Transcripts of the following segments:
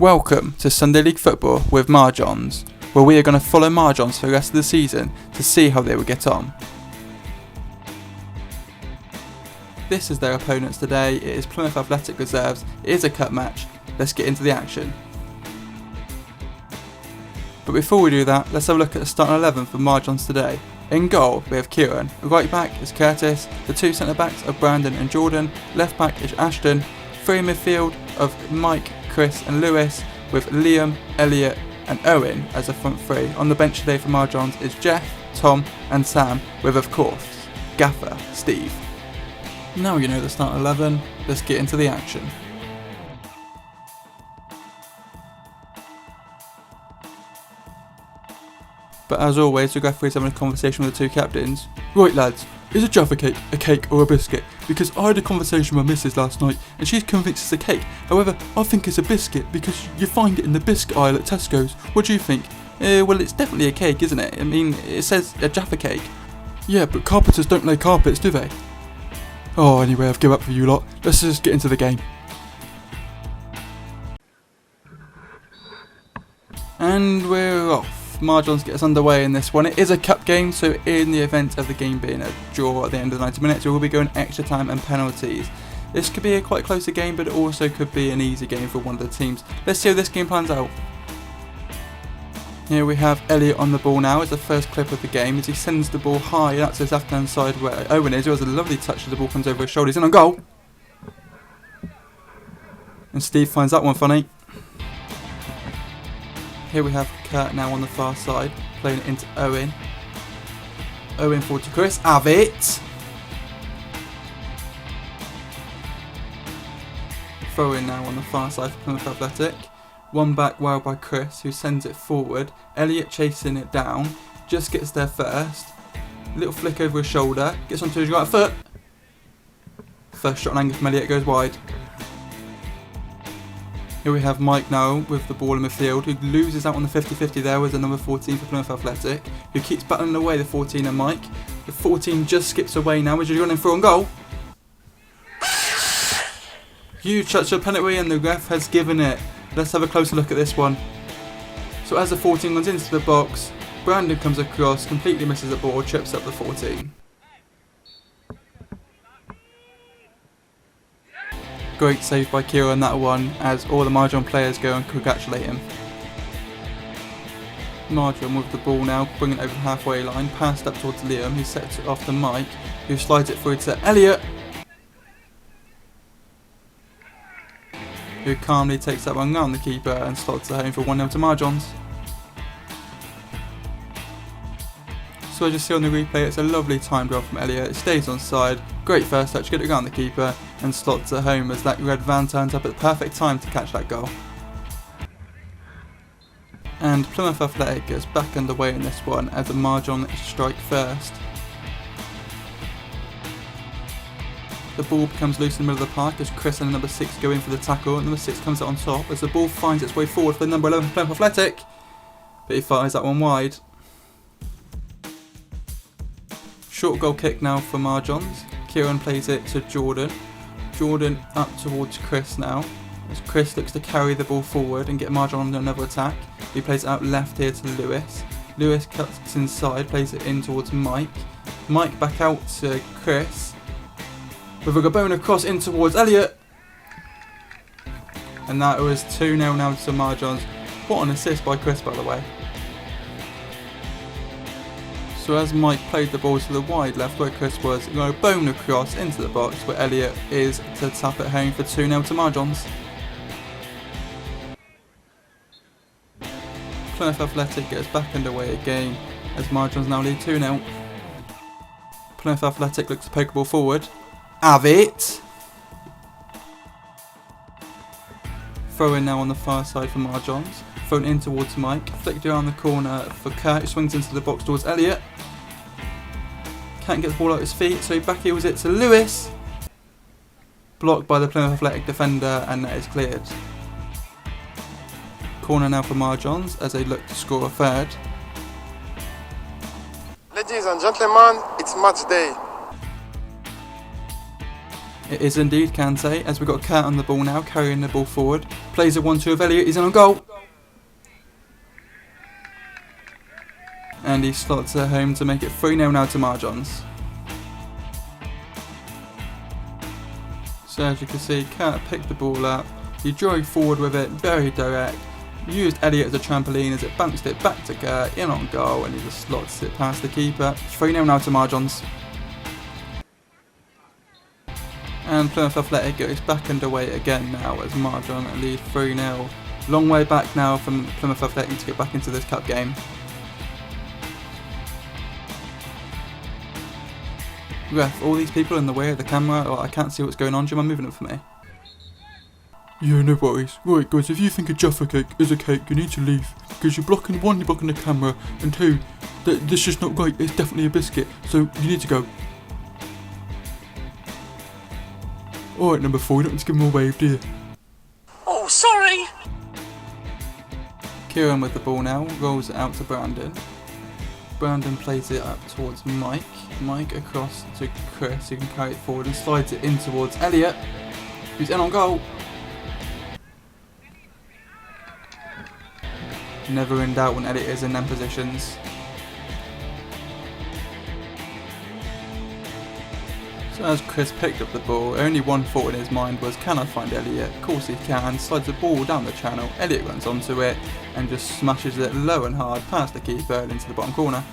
Welcome to Sunday League Football with Marjons, where we are going to follow Marjons for the rest of the season to see how they will get on. This is their opponents today. It is Plymouth Athletic Reserves. It is a cup match. Let's get into the action. But before we do that, let's have a look at the starting 11 for Marjons today. In goal, we have Kieran. Right back is Curtis. The two centre backs are Brandon and Jordan. Left back is Ashton. Three in midfield of Mike, Chris and Lewis, with Liam, Elliot and Owen as a front three. On the bench today for Marjons is Jeff, Tom and Sam, with of course Gaffer Steve. Now you know the start 11, let's get into the action. But as always, the referee is having a conversation with the two captains. Right lads, is a Jaffa cake a cake or a biscuit? Because I had a conversation with my missus last night and she's convinced it's a cake. However, I think it's a biscuit because you find it in the biscuit aisle at Tesco's. What do you think? Well, it's definitely a cake, isn't it? I mean, it says a Jaffa cake. Yeah, but carpenters don't lay carpets, do they? Oh, anyway, I've given up for you lot. Let's just get into the game. And we're off. Marjons get us underway in this one. It is a cup game, so in the event of the game being a draw at the end of the 90 minutes, we will be going extra time and penalties. This could be a quite closer game, but it also could be an easy game for one of the teams. Let's see how this game plans out. Here we have Elliot on the ball now. It's the first clip of the game as he sends the ball high. That's his left hand side where Owen is. It was a lovely touch as the ball comes over his shoulders. In on goal. And Steve finds that one funny. Here we have Kurt now on the far side, playing it into Owen. Owen forward to Chris. Have it! Throw in now on the far side for Plymouth Athletic. One back well by Chris, who sends it forward. Elliot chasing it down, just gets there first. Little flick over his shoulder, gets onto his right foot. First shot on angle from Elliot goes wide. Here we have Mike now with the ball in midfield, who loses out on the 50-50 there with the number 14 for Plymouth Athletic, who keeps battling away the 14 and Mike. The 14 just skips away now as he's running through on goal. Huge touch of penalty and the ref has given it. Let's have a closer look at this one. So as the 14 runs into the box, Brandon comes across, completely misses the ball, trips up the 14. Great save by Kira on that one, as all the Marjon players go and congratulate him. Marjon with the ball now, bringing it over the halfway line, passed up towards Liam, who sets it off to Mike, who slides it through to Elliot, who calmly takes that one round the keeper and slots it home for 1-0 to Marjons. So as you see on the replay, it's a lovely timed run from Elliot. It stays on side, great first touch, get it around the keeper and slots it home as that red van turns up at the perfect time to catch that goal. And Plymouth Athletic gets back underway in this one as the Marjon strike first. The ball becomes loose in the middle of the park as Chris and number 6 go in for the tackle. Number 6 comes out on top as the ball finds its way forward for the number 11 Plymouth Athletic, but he fires that one wide. Short goal kick now for Marjons. Kieran plays it to Jordan. Jordan up towards Chris now, as Chris looks to carry the ball forward and get Marjon on another attack. He plays it out left here to Lewis. Lewis cuts inside, plays it in towards Mike. Mike back out to Chris, with a Gabona cross in towards Elliot. And that was 2-0 now to Marjons. What an assist by Chris, by the way. So as Mike played the ball to the wide left where Chris was, going to bone across into the box where Elliot is to tap it home for 2-0 to Marjons. Plymouth Athletic gets back underway again as Marjons now lead 2-0. Plymouth Athletic looks to poke the ball forward. Have it! Throw in now on the far side for Marjons. Thrown in towards Mike, flicked around the corner for Kurt, who swings into the box towards Elliot. Can't get the ball out his feet, so he back heels it to Lewis. Blocked by the Plymouth Athletic defender, and that is cleared. Corner now for Marjons as they look to score a third. Ladies and gentlemen, it's match day. It is indeed Kante, as we've got Kurt on the ball now, carrying the ball forward. Plays a 1-2 of Elliott, he's in on goal. And he slots it home to make it 3-0 now to Marjons. So as you can see, Kurt picked the ball up, he drove forward with it, very direct. Used Elliott as a trampoline as it bounced it back to Kurt, in on goal, and he just slots it past the keeper. 3-0 now to Marjons. And Plymouth Athletic goes back underway again now as Marjon lead 3-0. Long way back now from Plymouth Athletic to get back into this cup game. Ref, all these people in the way of the camera, I can't see what's going on. Do you mind moving it for me? Yeah, no worries. Right guys, if you think a Jaffa cake is a cake, you need to leave. Because you're blocking the camera, and two, this is just not right, it's definitely a biscuit, so you need to go. Alright, number 4, you don't need to give him a wave, do you? Oh, sorry! Kieran with the ball now, rolls it out to Brandon. Brandon plays it up towards Mike. Mike across to Chris, who can carry it forward and slides it in towards Elliott, who's in on goal. Never in doubt when Elliott is in them positions. So as Chris picked up the ball, only one thought in his mind was, can I find Elliott? Of course he can. Slides the ball down the channel, Elliott runs onto it and just smashes it low and hard past the keeper and into the bottom corner.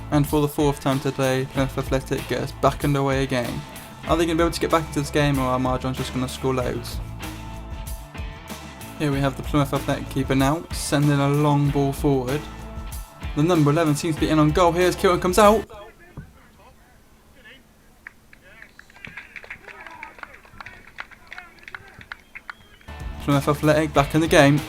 And for the 4th time today, Plymouth Athletic gets back underway again. Are they going to be able to get back into this game, or are Marjons just going to score loads? Here we have the Plymouth Athletic keeper now, sending a long ball forward. The number 11 seems to be in on goal here as Kieran comes out. Plymouth Athletic back in the game.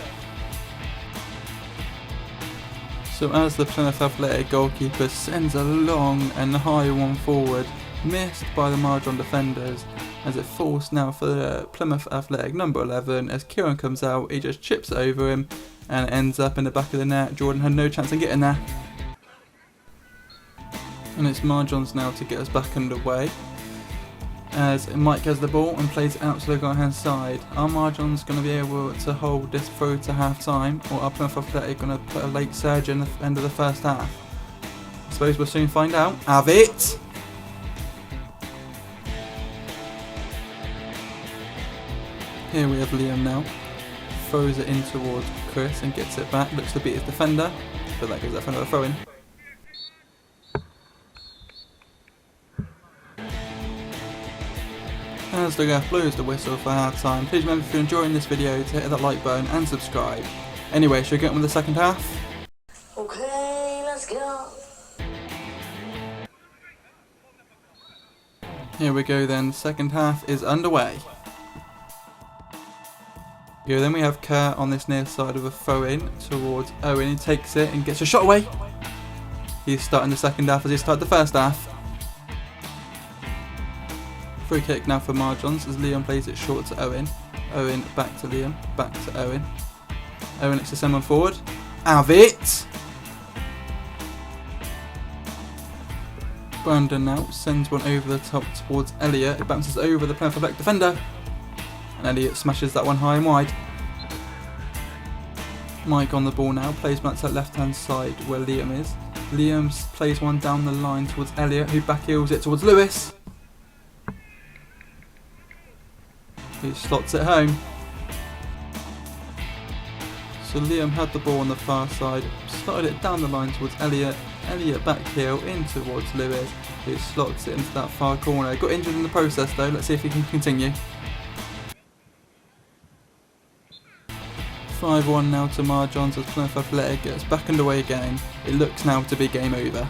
So as the Plymouth Athletic goalkeeper sends a long and high one forward, missed by the Marjon defenders, as it falls now for the Plymouth Athletic number 11. As Kieran comes out, he just chips it over him and it ends up in the back of the net. Jordan had no chance in getting there. And it's Marjons now to get us back underway, as Mike has the ball and plays it out to the right hand side. Are Marjons going to be able to hold this through to half time, or are Plymouth Athletic going to put a late surge in the end of the first half? I suppose we'll soon find out. Have it! Here we have Liam now, throws it in towards Chris and gets it back, looks to beat his defender, but that gives that for another throw in. As the ref blows the whistle for half time, please remember if you're enjoying this video to hit that like button and subscribe. Anyway, should we get on with the second half? Okay, let's go. Here we go then, second half is underway. Here then we have Kurt on this near side of a throw in towards Owen. He takes it and gets a shot away. He's starting the second half as he started the first half. Free kick now for Marjons as Liam plays it short to Owen. Owen back to Liam, back to Owen. Owen looks to send one forward. Have it! Brandon now sends one over the top towards Elliott. It bounces over the Plymouth Athletic defender. And Elliott smashes that one high and wide. Mike on the ball now, plays back to that left hand side where Liam is. Liam plays one down the line towards Elliott, who backheels it towards Lewis. He slots it home. So Liam had the ball on the far side, slotted it down the line towards Elliott. Elliott backheel in towards Lewis, who slots it into that far corner. Got injured in the process though, let's see if he can continue. 5-1 now to Marjons as Plymouth Athletic gets back underway again. It looks now to be game over.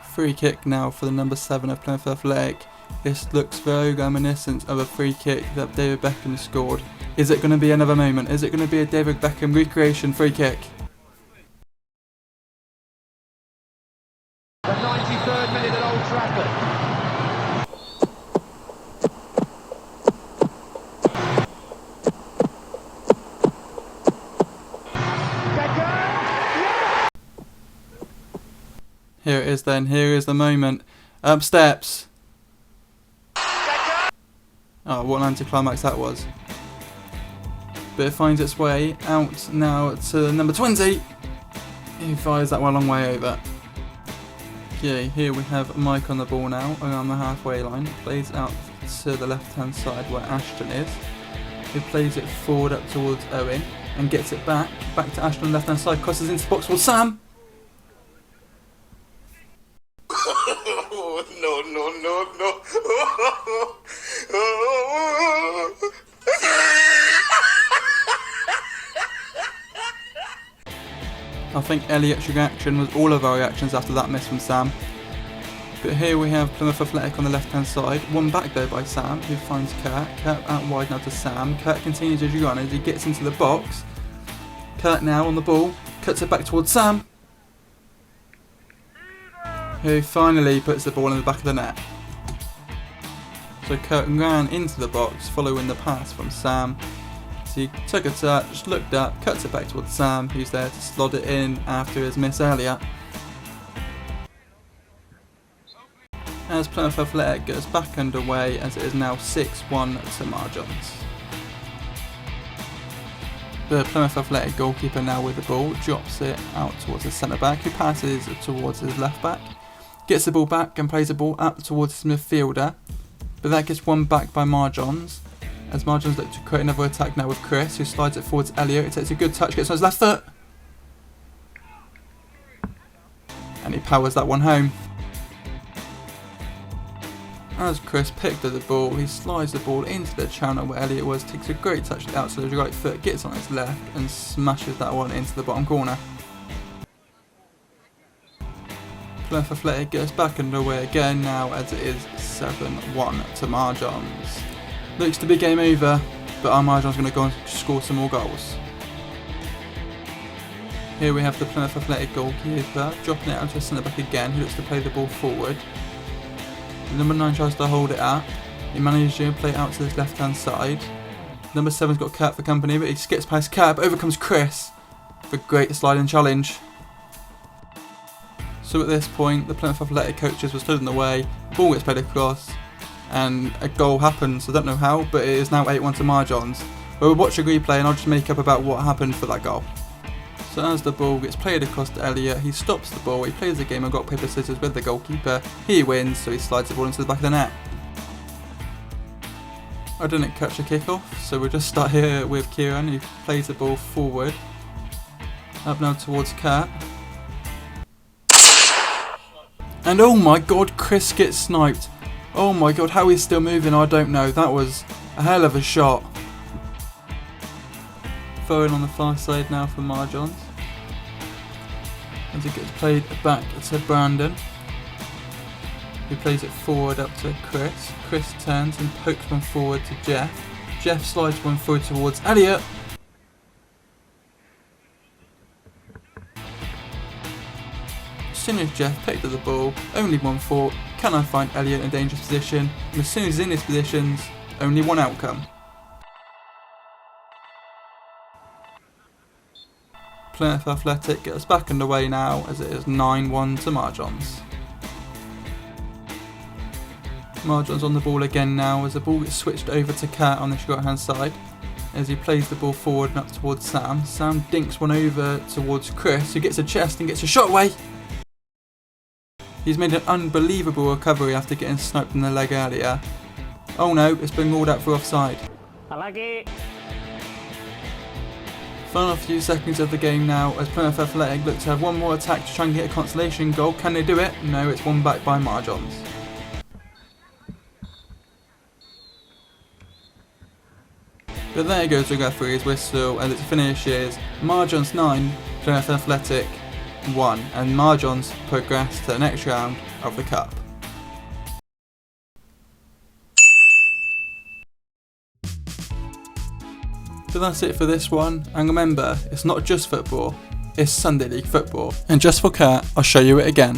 Free kick now for the number 7 of Plymouth Athletic. This looks very reminiscent of a free kick that David Beckham scored. Is it going to be another moment? Is it going to be a David Beckham recreation free kick? The 93rd minute at Old Trafford. Here it is then, here is the moment. Up steps. Oh, what an anticlimax that was. But it finds its way out now to number 20. He fires that one a long way over. Okay, here we have Mike on the ball now, around the halfway line. Plays out to the left-hand side where Ashton is. He plays it forward up towards Owen and gets it back to Ashton on the left-hand side. Crosses into the box for Sam. No. I think Elliot's reaction was all of our reactions after that miss from Sam. But here we have Plymouth Athletic on the left hand side, one back there by Sam, who finds Kurt. Kurt out wide now to Sam. Kurt continues his run as he gets into the box. Kurt now on the ball, cuts it back towards Sam, who finally puts the ball in the back of the net. So Kurt ran into the box following the pass from Sam. So he took a touch, looked up, cuts it back towards Sam, who's there to slot it in after his miss earlier. As Plymouth Athletic gets back underway, as it is now 6-1 to Marjons. The Plymouth Athletic goalkeeper now with the ball, drops it out towards his centre back, who passes towards his left back, gets the ball back and plays the ball up towards his midfielder, but that gets won back by Marjons, as Marjons look to create another attack now with Chris, who slides it forwards Elliot. He takes a good touch, gets on his left foot, and he powers that one home. As Chris picked at the ball, he slides the ball into the channel where Elliot was, takes a great touch to the outside of his right foot, gets on his left and smashes that one into the bottom corner. Plymouth Athletic gets back underway again now, as it is 7-1 to Marjons. Looks to be game over, but our Marjons are going to go and score some more goals. Here we have the Plymouth Athletic goalkeeper dropping it out to his centre back again, who looks to play the ball forward. Number 9 tries to hold it up. He manages to play it out to his left hand side. Number 7's got Kurt for company, but he skips past Kurt, but overcomes Chris for a great sliding challenge. So at this point, the Plymouth Athletic coaches were stood in the way, the ball gets played across, and a goal happens. I don't know how, but it is now 8-1 to Marjons. We'll watch a replay and I'll just make up about what happened for that goal. So as the ball gets played across to Elliot, he stops the ball, he plays the game of rock, paper, scissors with the goalkeeper. He wins, so he slides the ball into the back of the net. I didn't catch a kick-off, so we'll just start here with Kieran, who plays the ball forward. Up now towards Kurt. And oh my god, Chris gets sniped. Oh my god, how he's still moving, I don't know. That was a hell of a shot. Throwing on the far side now for Marjons. As it gets played back to Brandon, who plays it forward up to Chris. Chris turns and pokes one forward to Jeff. Jeff slides one forward towards Elliot. As soon as Jeff picked up the ball, only one thought, can I find Elliot in a dangerous position? And as soon as he's in his positions, only one outcome. Plymouth Athletic gets back underway now, as it is 9-1 to Marjons. Marjons on the ball again now, as the ball gets switched over to Kurt on the right hand side. As he plays the ball forward and up towards Sam. Sam dinks one over towards Chris, who gets a chest and gets a shot away. He's made an unbelievable recovery after getting sniped in the leg earlier. Oh no, it's been ruled out for offside. I like it. Final few seconds of the game now, as Plymouth Athletic look to have one more attack to try and get a consolation goal. Can they do it? No, it's won back by Marjons. But there goes the referee's whistle, and its finish is Marjons 9, Plymouth Athletic 1, and Marjons progress to the next round of the Cup. So that's it for this one, and remember, it's not just football, it's Sunday League football. And just for Kurt, I'll show you it again.